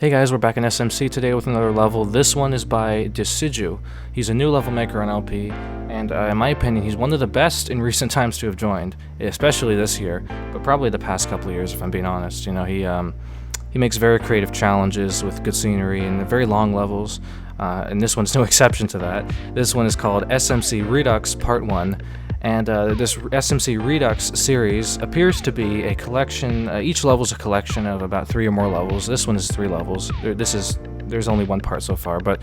Hey guys, we're back in SMC today with another level. This one is by Decidu. He's a new level maker on LP, and in my opinion, he's one of the best in recent times to have joined, especially this year, but probably the past couple of years if I'm being honest. You know, he makes very creative challenges with good scenery and very long levels, and this one's no exception to that. This one is called SMC Redux Part 1. And this SMC Redux series appears to be a collection. Each level is a collection of about 3 or more levels. This one is 3 levels. There's only one part so far, but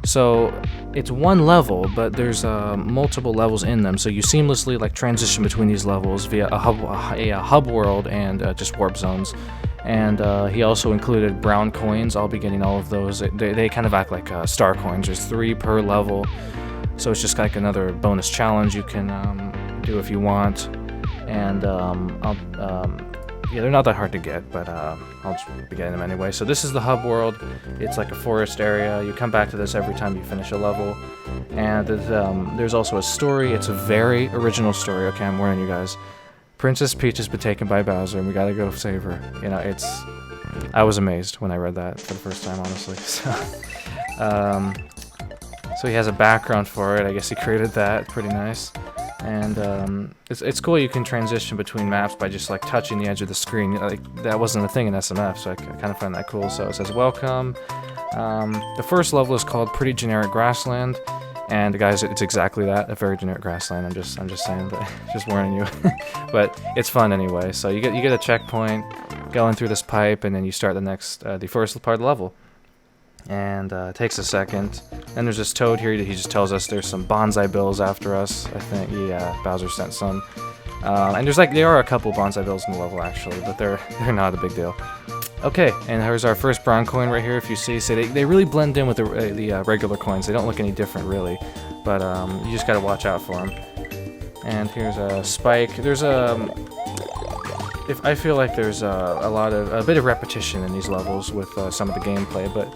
so it's one level, but there's multiple levels in them. So you seamlessly transition between these levels via a hub world and just warp zones. And he also included brown coins. I'll be getting all of those. They kind of act like star coins. There's 3 per level. So it's just like another bonus challenge you can do if you want, and yeah, they're not that hard to get, but I'll just be getting them anyway. So this is the hub world. It's like a forest area. You come back to this every time you finish a level, and there's also a story. It's a very original story. Okay, I'm warning you guys. Princess Peach has been taken by Bowser, and we gotta go save her. You know, I was amazed when I read that for the first time, honestly. So he has a background for it. I guess he created that. Pretty nice. And it's cool you can transition between maps by just touching the edge of the screen. That wasn't a thing in SMF, so I kind of find that cool. So it says welcome. The first level is called Pretty Generic Grassland, and guys, it's exactly that, a very generic grassland. I'm just saying, but just warning you. But it's fun anyway. So you get a checkpoint going through this pipe, and then you start the first part of the level. And it takes a second. And there's this toad here. He just tells us there's some bonsai bills after us. I think, yeah, Bowser sent some. And there are a couple bonsai bills in the level actually, but they're not a big deal. Okay, and here's our first brown coin right here. If you see, so they really blend in with the regular coins. They don't look any different really, but you just gotta watch out for them. And here's a spike. There's I feel like there's a bit of repetition in these levels with some of the gameplay, but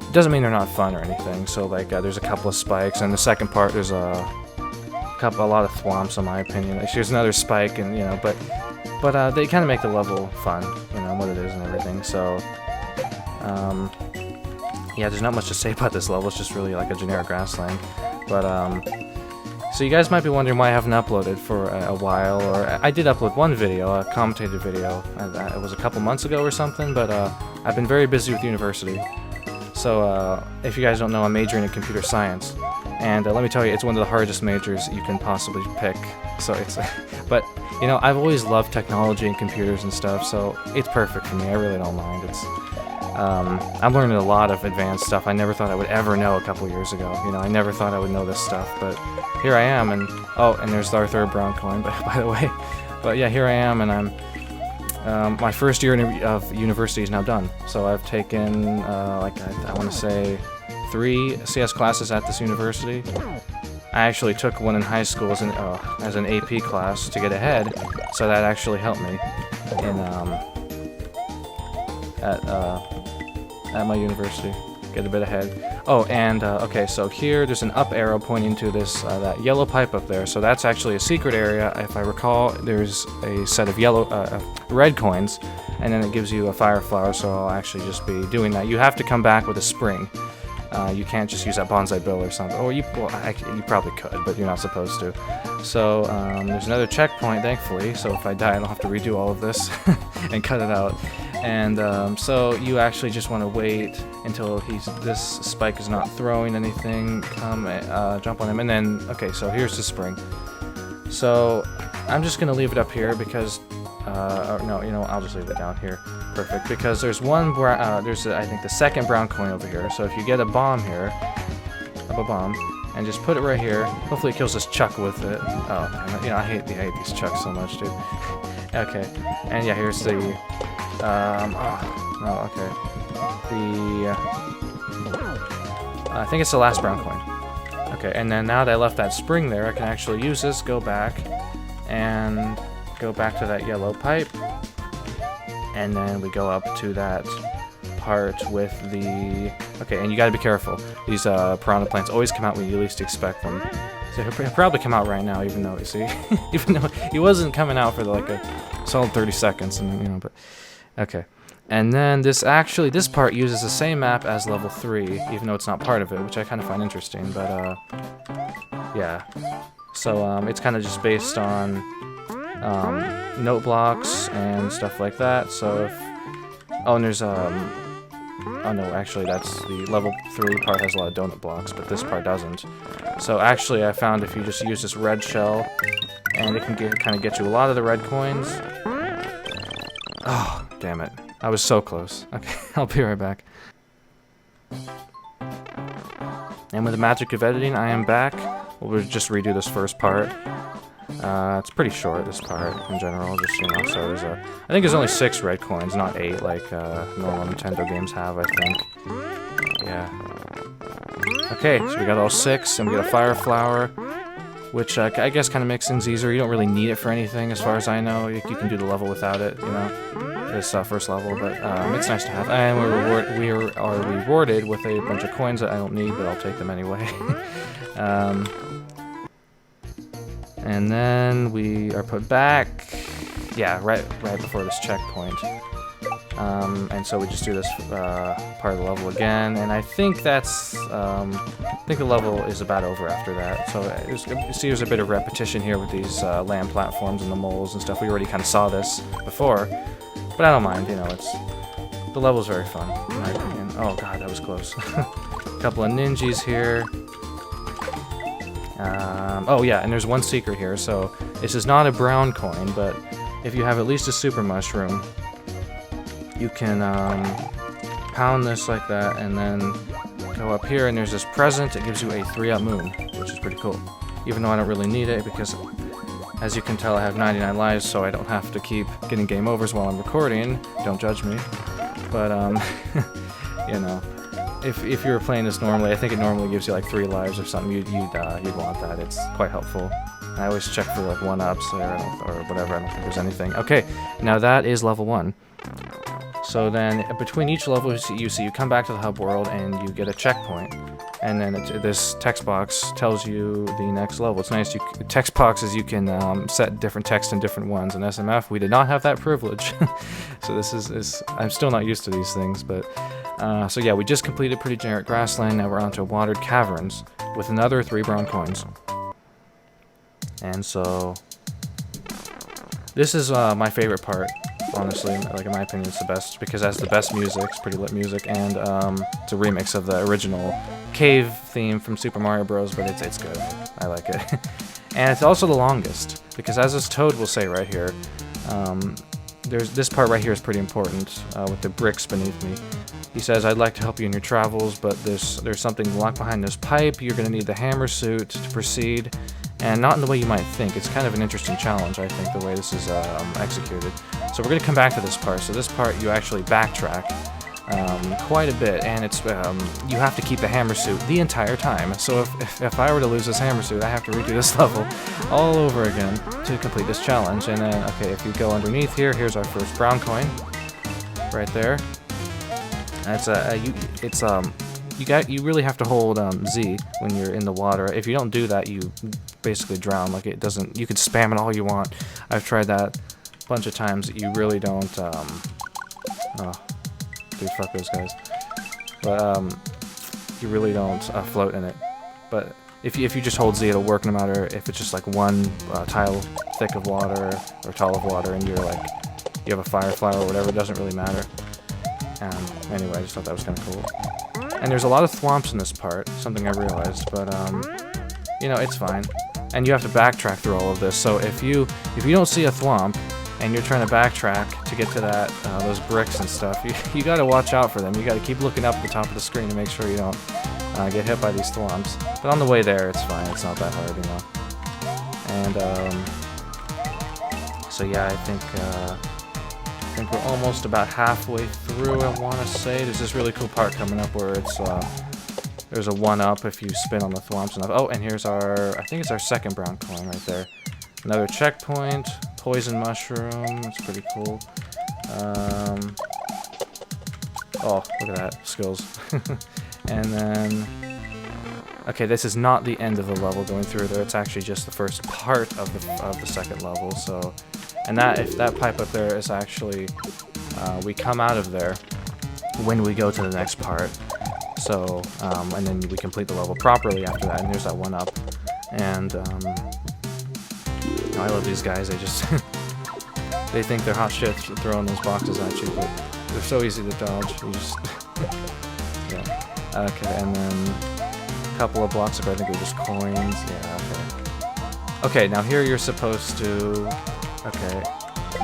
it doesn't mean they're not fun or anything. So there's a couple of spikes, and the second part there's a lot of thwomps in my opinion. There's another spike, and but they kind of make the level fun, what it is and everything. So yeah, there's not much to say about this level. It's just really like a generic grassland, but so you guys might be wondering why I haven't uploaded for a while, or I did upload one video, a commentated video. It was a couple months ago or something, but I've been very busy with university. So if you guys don't know, I'm majoring in computer science, and let me tell you, it's one of the hardest majors you can possibly pick. So but I've always loved technology and computers and stuff, so it's perfect for me. I really don't mind. I'm learning a lot of advanced stuff I never thought I would ever know a couple years ago. I never thought I would know this stuff, but here I am, and there's our third brown coin, by the way. But yeah, here I am, and I'm my first year of university is now done. So I've taken I want to say 3 CS classes at this university. I actually took one in high school as an AP class to get ahead, so that actually helped me in at my university, get a bit ahead. Oh, and okay, so here there's an up arrow pointing to this that yellow pipe up there. So that's actually a secret area. If I recall, there's a set of red coins, and then it gives you a fire flower. So I'll actually just be doing that. You have to come back with a spring. You can't just use that bonsai bill or something. Or you probably could, but you're not supposed to. So there's another checkpoint, thankfully. So if I die, I don't have to redo all of this and cut it out. And so you actually just want to wait until this spike is not throwing anything. Jump on him, and then so here's the spring. So I'm just gonna leave it up here because no, I'll just leave it down here. Perfect, because there's one I think the second brown coin over here. So if you get a bomb here, and just put it right here, hopefully it kills this Chuck with it. Oh, I hate these Chucks so much, dude. Okay, and yeah, here's the I think it's the last brown coin. Okay, and then now that I left that spring there, I can actually use this, go back to that yellow pipe, and then we go up to that part with the... Okay, and you gotta be careful. These piranha plants always come out when you least expect them. So he'll probably come out right now, even though, you see, even though he wasn't coming out for a solid 30 seconds, and but... Okay, And then this part uses the same map as level 3, even though it's not part of it, which I kind of find interesting, but yeah. So it's kind of just based on note blocks and stuff like that. So if and there's oh no, actually that's the level 3 part has a lot of donut blocks, but this part doesn't. So actually I found if you just use this red shell, and it can kind of get you a lot of the red coins. Oh, damn it. I was so close. Okay, I'll be right back. And with the magic of editing, I am back. We'll just redo this first part. It's pretty short, this part, in general, just, you know, so there's I think there's only 6 red coins, not 8, like, normal Nintendo games have, I think. Yeah. Okay, so we got all 6, and we got a fire flower, which, I guess kind of makes things easier. You don't really need it for anything, as far as I know. You can do the level without it, you know, this first level, but, it's nice to have. And we are rewarded with a bunch of coins that I don't need, but I'll take them anyway. And then we are put back, yeah, right before this checkpoint. And so we just do this part of the level again, and I think that's, I think the level is about over after that. So you see there's a bit of repetition here with these land platforms and the moles and stuff. We already kind of saw this before, but I don't mind, you know, the level's very fun, in my opinion. Oh god, that was close. A couple of ninjas here. Oh yeah, and there's one secret here, so this is not a brown coin, but if you have at least a super mushroom, you can pound this like that, and then go up here, and there's this present. It gives you a 3-up moon, which is pretty cool. Even though I don't really need it, because as you can tell, I have 99 lives, so I don't have to keep getting game overs while I'm recording. Don't judge me. But, you know, if you were playing this normally, I think it normally gives you like 3 lives or something. You'd want that. It's quite helpful. I always check for like 1-ups there, or whatever. I don't think there's anything. Okay, now that is level 1. So then, between each level you come back to the hub world and you get a checkpoint, and then this text box tells you the next level. It's nice. Text boxes, you can set different text in different ones. In SMF, we did not have that privilege, so this is I'm still not used to these things. But so yeah, we just completed pretty generic grassland. Now we're onto watered caverns with another 3 brown coins. And so this is my favorite part. Honestly, like in my opinion, it's the best because it has the best music. It's pretty lit music, and it's a remix of the original cave theme from Super Mario Bros. But it's good. I like it, and it's also the longest because, as this Toad will say right here, there's this part right here is pretty important with the bricks beneath me. He says, "I'd like to help you in your travels, but there's something locked behind this pipe. You're going to need the hammer suit to proceed." And not in the way you might think. It's kind of an interesting challenge, I think, the way this is executed. So we're going to come back to this part. So this part, you actually backtrack quite a bit, and it's you have to keep the hammer suit the entire time. So if I were to lose this hammer suit, I have to redo this level all over again to complete this challenge. And then, okay, if you go underneath here, here's our first brown coin, right there. That's you really have to hold Z when you're in the water. If you don't do that, you basically drown. Like, it doesn't. You can spam it all you want. I've tried that a bunch of times. You really don't. Oh, dude, fuck those guys. But you really don't float in it. But if you just hold Z, it'll work no matter if it's just like one tile thick of water or tall of water, and you're like you have a fire flower or whatever. It doesn't really matter. Anyway, I just thought that was kind of cool. And there's a lot of thwomps in this part, something I realized, but you know, it's fine. And you have to backtrack through all of this. So if you don't see a thwomp and you're trying to backtrack to get to that those bricks and stuff, you got to watch out for them. You got to keep looking up at the top of the screen to make sure you don't get hit by these thwomps. But on the way there, it's fine. It's not that hard, you know. And so yeah, I think we're almost about halfway through, I want to say. There's this really cool part coming up where it's there's a 1-up if you spin on the thwomps enough. Oh, and here's I think it's our second brown coin right there. Another checkpoint, poison mushroom, that's pretty cool. Oh, look at that, skills. And then, okay, this is not the end of the level going through there. It's actually just the first part of the second level. So, and if that pipe up there is actually we come out of there when we go to the next part. So, and then we complete the level properly after that, and there's that one up. And, I love these guys, they just, they think they're hot shit throwing those boxes at you, but they're so easy to dodge, you just, yeah. Okay, and then a couple of blocks up, I think are just coins, yeah, okay. Okay, now here you're supposed to, okay,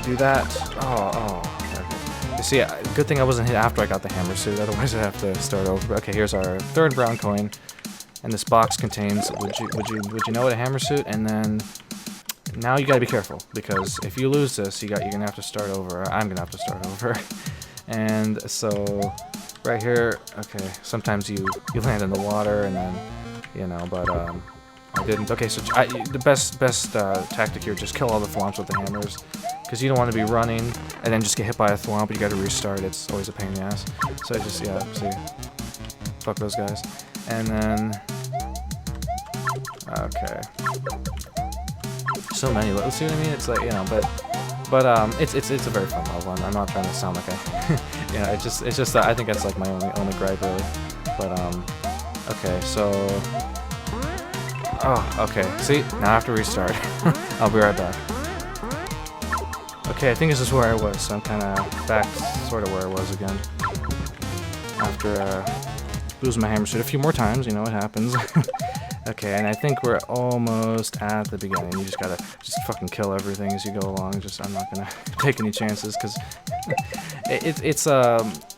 do that, okay. You see, good thing I wasn't hit after I got the hammer suit, otherwise I'd have to start over. Okay, here's our third brown coin, and this box contains, would you know what, a hammer suit, and then, now you gotta be careful, because if you lose this, you're gonna have to start over. I'm gonna have to start over. And so, right here, okay, sometimes you land in the water, and then, you know, but, I didn't. Okay, so the best tactic here, just kill all the thwomps with the hammers, because you don't want to be running, and then just get hit by a thwomp, you gotta restart, it's always a pain in the ass. So I just, yeah, see, fuck those guys. And then, okay. So many levels, see what I mean? It's like, you know, but it's a very fun level. I'm not trying to sound like I, you know, it's just that I think that's like my only gripe really. But okay, so, oh, okay. See, now I have to restart. I'll be right back. Okay, I think this is where I was. So I'm kind of back, sort of where I was again. After losing my hammer suit a few more times, you know what happens. Okay, and I think we're almost at the beginning. You just gotta fucking kill everything as you go along. I'm not gonna take any chances, because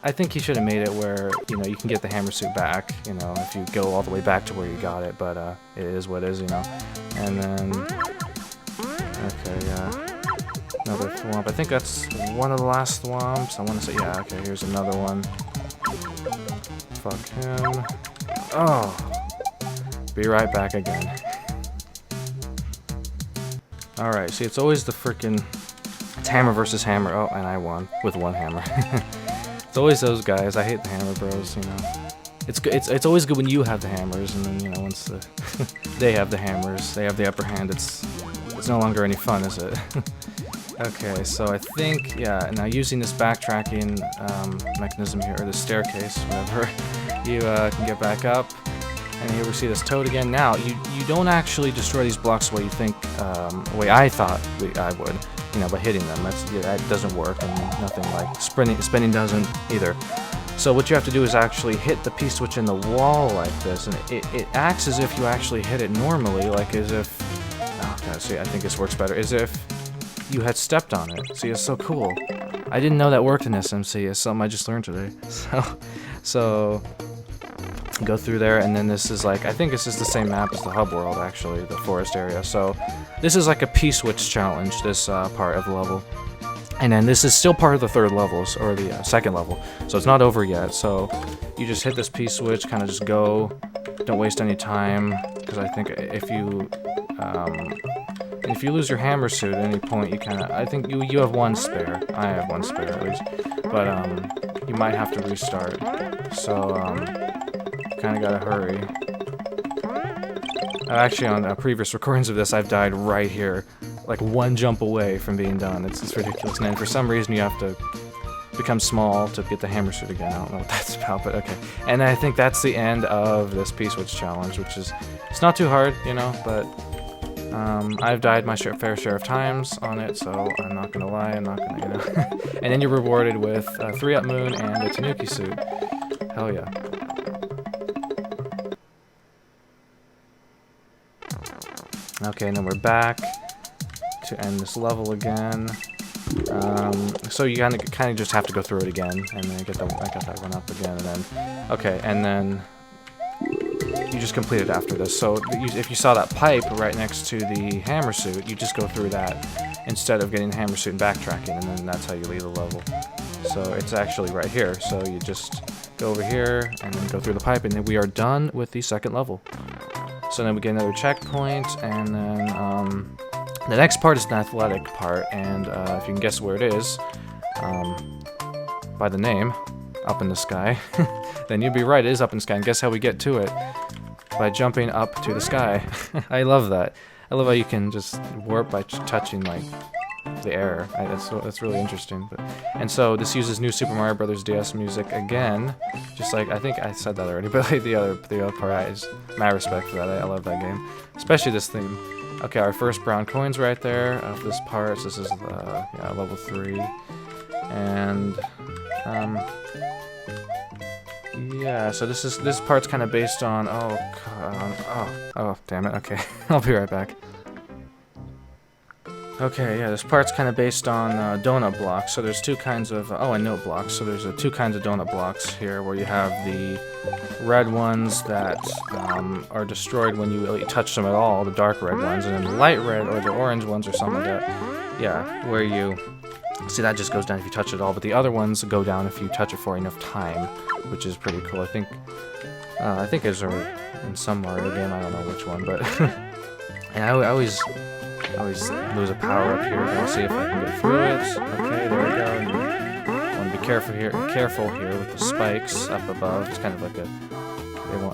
I think he should have made it where, you know, you can get the hammer suit back, you know, if you go all the way back to where you got it, but it is what it is, you know. And then, okay, yeah, another thwomp. I think that's one of the last thwomps. I want to say, yeah, okay, here's another one. Fuck him. Oh. Be right back again. Alright, see, it's always the frickin'... It's hammer versus hammer. Oh, and I won with one hammer. It's always those guys. I hate the hammer bros, you know. It's always good when you have the hammers, and then, you know, once they have the hammers, they have the upper hand, it's no longer any fun, is it? Okay, so I think, yeah, now using this backtracking mechanism here, or the staircase, whatever, you can get back up. And here we see this toad again. Now, you don't actually destroy these blocks the way you think, the way I thought I would, you know, by hitting them. That doesn't work, and nothing like spinning doesn't either. So what you have to do is actually hit the P-switch in the wall like this, and it acts as if you actually hit it normally, like as if, oh god, see, I think this works better, as if you had stepped on it. See, it's so cool. I didn't know that worked in SMC, it's something I just learned today. So go through there, and then this is like, I think this is the same map as the hub world, actually, the forest area. So this is like a P-switch challenge, this part of the level. And then this is still part of the third levels, or the second level, so it's not over yet. So you just hit this P-switch, kind of just go, don't waste any time, because I think if you lose your hammer suit at any point, you kind of, I think you have one spare. I have one spare at least, but you might have to restart. So kind of gotta hurry. Actually, on previous recordings of this, I've died right here, like one jump away from being done. It's ridiculous. And then for some reason, you have to become small to get the hammer suit again. I don't know what that's about, but okay. And I think that's the end of this P-switch challenge, which is, it's not too hard, you know, but I've died my fair share of times on it, so I'm not gonna lie, I'm not gonna, you know. And then you're rewarded with a 3-up moon and a Tanuki suit. Hell yeah. Okay, and then we're back to end this level again. So you kind of just have to go through it again, and then I got that one up again, and then, okay, and then you just complete it after this. So if you saw that pipe right next to the hammer suit, you just go through that instead of getting the hammer suit and backtracking, and then that's how you leave the level. So it's actually right here. So you just go over here and then go through the pipe, and then we are done with the second level. So then we get another checkpoint, and then the next part is an athletic part, and if you can guess where it is, by the name, up in the sky, then you'd be right, it is up in the sky, and guess how we get to it? By jumping up to the sky. I love that. I love how you can just warp by touching, like, the air. That's really interesting. And so this uses new Super Mario Brothers DS music again, just like I think I said that already, but like the other part is my respect for that. I love that game, especially this theme. Okay, our first brown coins right there of this part. So this is yeah, level 3, and yeah. So this part's kind of based on oh damn it. Okay, I'll be right back. Okay, yeah, this part's kind of based on donut blocks. So there's two kinds of, and note blocks. So there's two kinds of donut blocks here, where you have the red ones that are destroyed when you touch them at all, the dark red ones, and then the light red or the orange ones or something like that. Yeah, where you see that just goes down if you touch it all, but the other ones go down if you touch it for enough time, which is pretty cool. I think it's in some Mario game. I don't know which one, but and I always lose a power up here. I'll see if I can get through it. Okay, there we go. And want to be careful here with the spikes up above. It's kind of like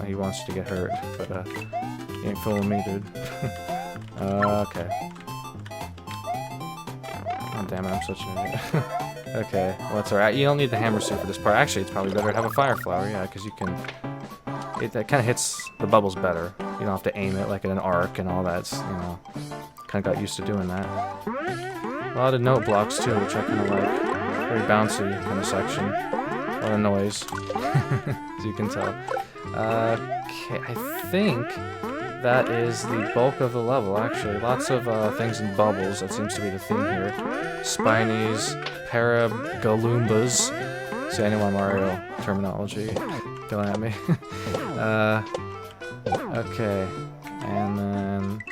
he wants you to get hurt, but he ain't fooling me, dude. Okay. Oh damn it, I'm such an idiot. Okay, well that's alright. You don't need the hammer suit for this part. Actually, it's probably better to have a fire flower, yeah, because you can. That kind of hits the bubbles better. You don't have to aim it like in an arc and all that. You know. Kind of got used to doing that. A lot of note blocks too, which I kind of like. Very bouncy kind of section. A lot of noise, as you can tell. Okay, I think that is the bulk of the level, actually. Lots of things in bubbles. That seems to be the theme here. Spinies, Paragoloombas. See anyone Mario terminology going at me. Okay, and then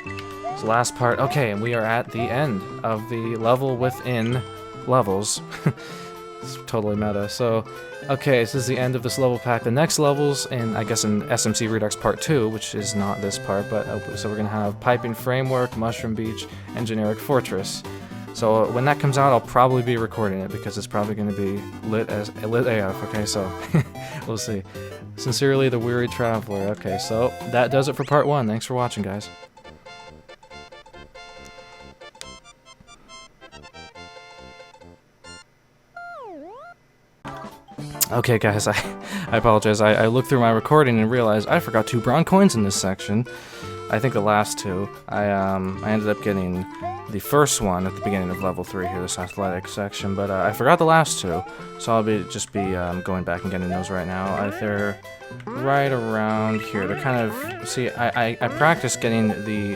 this last part. Okay, and we are at the end of the level within levels. It's totally meta. So, okay, this is the end of this level pack. The next levels, I guess in SMC Redux Part 2, which is not this part, but so we're gonna have Piping Framework, Mushroom Beach, and Generic Fortress. So when that comes out, I'll probably be recording it because it's probably gonna be lit AF. Okay, so we'll see. Sincerely, the Weary Traveler. Okay, so that does it for Part 1. Thanks for watching, guys. Okay, guys, I apologize. I looked through my recording and realized I forgot 2 brown coins in this section. I think the last 2. I ended up getting the first one at the beginning of level 3 here, this athletic section, but I forgot the last 2, so I'll just be going back and getting those right now. They're right around here. They're kind of, see, I practiced getting the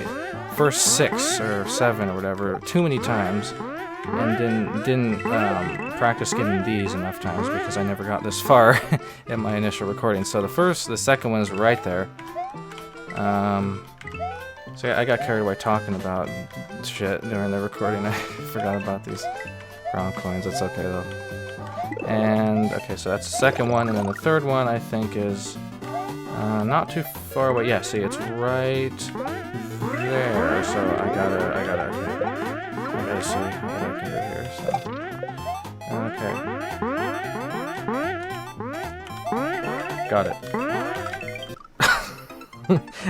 first 6 or 7 or whatever too many times, and didn't practice getting these enough times because I never got this far in my initial recording. So the second one is right there. So yeah, I got carried away talking about shit during the recording. I forgot about these brown coins. That's okay though. And okay, so that's the second one, and then the third one I think is not too far away. Yeah, see, it's right there. So I gotta see what I can do here. So okay, got it.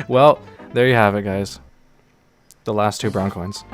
Well, there you have it, guys. The last 2 brown coins.